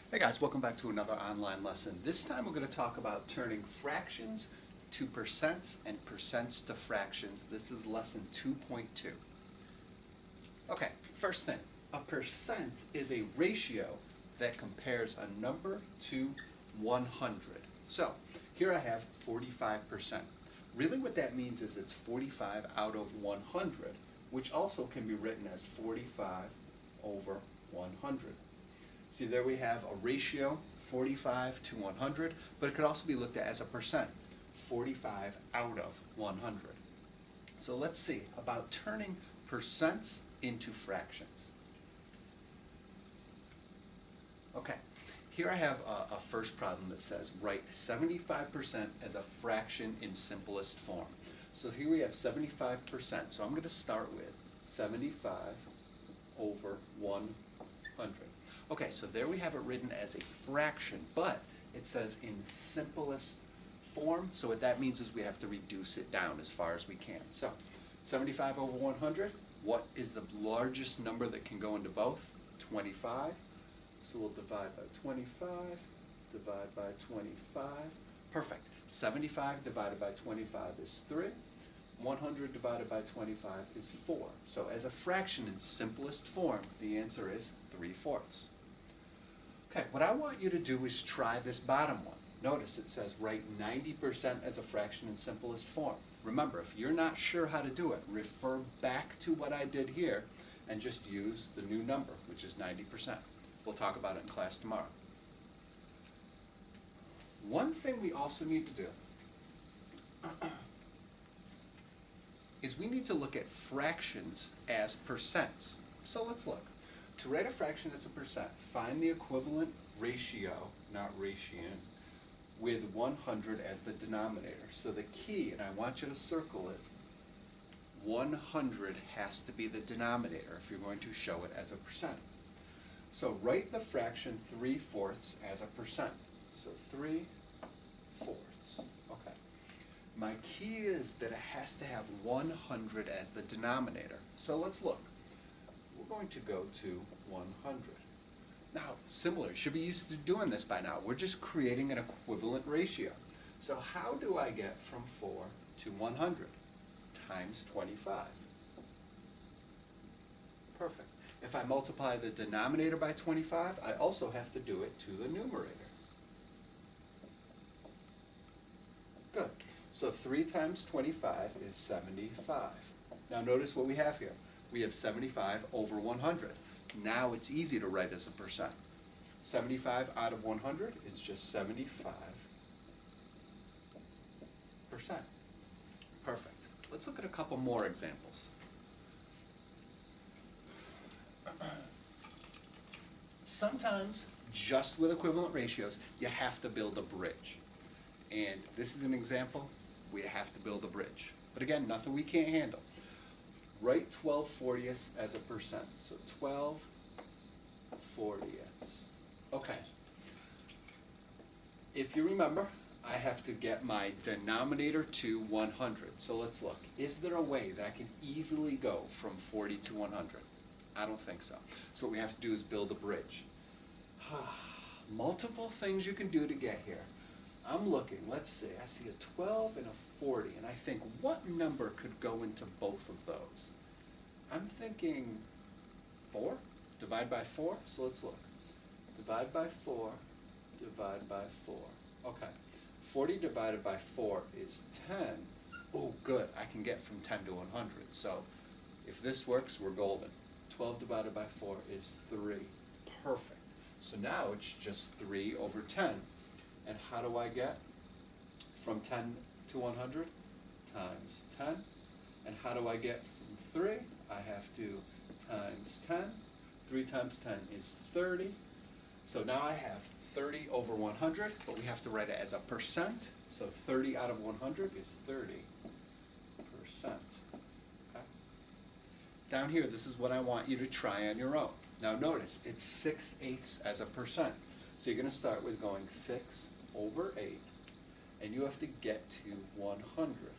Hey guys, welcome back to another online lesson. This time we're going to talk about turning fractions to percents and percents to fractions. This is lesson 2.2. Okay, first thing, a percent is a ratio that compares a number to 100. So here I have 45%. Really what that means is it's 45 out of 100, which also can be written as 45 over 100. See, there we have a ratio, 45 to 100, but it could also be looked at as a percent, 45 out of 100. So let's see about turning percents into fractions. Okay, here I have a first problem that says write 75% as a fraction in simplest form. So here we have 75%, so I'm going to start with 75 over 100. Okay, so there we have it written as a fraction, but it says in simplest form, so what that means is we have to reduce it down as far as we can. So 75 over 100, what is the largest number that can go into both? 25. So we'll divide by 25, divide by 25. Perfect. 75 divided by 25 is 3. 100 divided by 25 is 4. So as a fraction in simplest form, the answer is 3/4. Okay, what I want you to do is try this bottom one. Notice it says write 90% as a fraction in simplest form. Remember, if you're not sure how to do it, refer back to what I did here and just use the new number, which is 90%. We'll talk about it in class tomorrow. One thing we also need to do is we need to look at fractions as percents. So let's look. To write a fraction as a percent, find the equivalent ratio, not ratio, with 100 as the denominator. So the key, and I want you to circle it, 100 has to be the denominator if you're going to show it as a percent. So write the fraction 3/4 as a percent. So 3/4. Okay. My key is that it has to have 100 as the denominator. So let's look. We're going to go to 100. Now, similar, you should be used to doing this by now. We're just creating an equivalent ratio. So how do I get from 4 to 100? Times 25. Perfect. If I multiply the denominator by 25, I also have to do it to the numerator. Good. So 3 times 25 is 75. Now notice what we have here. We have 75 over 100. Now it's easy to write as a percent. 75 out of 100 is just 75%. Perfect. Let's look at a couple more examples. Sometimes, just with equivalent ratios, you have to build a bridge. And this is an example, we have to build a bridge. But again, nothing we can't handle. Write 12/40 as a percent. So 12/40. Okay. If you remember, I have to get my denominator to 100. So let's look. Is there a way that I can easily go from 40 to 100? I don't think so. So what we have to do is build a bridge. Multiple things you can do to get here. I'm looking, let's see, I see a 12 and a 40, and I think what number could go into both of those? I'm thinking 4, divide by 4, so let's look. Divide by 4, divide by 4. Okay, 40 divided by 4 is 10. Oh, good, I can get from 10 to 100, so if this works, we're golden. 12 divided by 4 is 3. Perfect. So now it's just 3 over 10. And how do I get from 10 to 100? Times 10. And how do I get from 3? I have to times 10. 3 times 10 is 30. So now I have 30 over 100, but we have to write it as a percent. So 30 out of 100 is 30%. Okay? Down here, this is what I want you to try on your own. Now notice, it's 6/8 as a percent. So you're going to start with going 6 over 8, and you have to get to 100.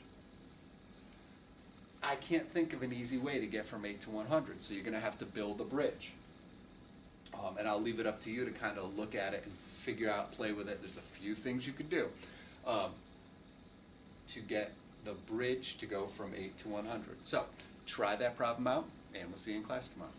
I can't think of an easy way to get from 8 to 100, so you're going to have to build a bridge. And I'll leave it up to you to kind of look at it and figure out, play with it. There's a few things you could do to get the bridge to go from 8 to 100. So try that problem out, and we'll see you in class tomorrow.